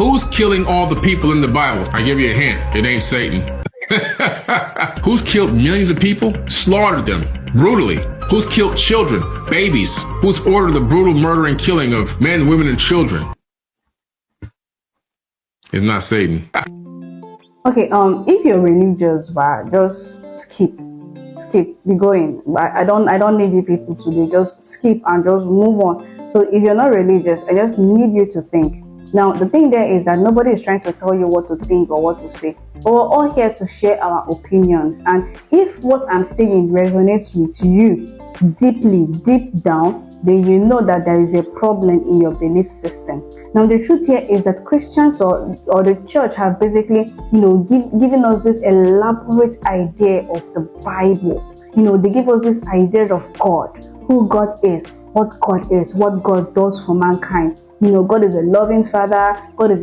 Who's killing all the people in the Bible? I give you a hint. It ain't Satan. Who's killed millions of people? Slaughtered them brutally. Who's killed children, babies? Who's ordered the brutal murder and killing of men, women, and children? It's not Satan. Okay, if you're religious, just skip, be going. I don't need you people to do. Just skip and just move on. So if you're not religious, I just need you to think. Now, the thing there is that nobody is trying to tell you what to think or what to say. But we're all here to share our opinions. And if what I'm saying resonates with you deeply, deep down, then you know that there is a problem in your belief system. Now, the truth here is that Christians or the church have basically, given us this elaborate idea of the Bible. They give us this idea of God, who God is, what God does for mankind. God is a loving Father. God is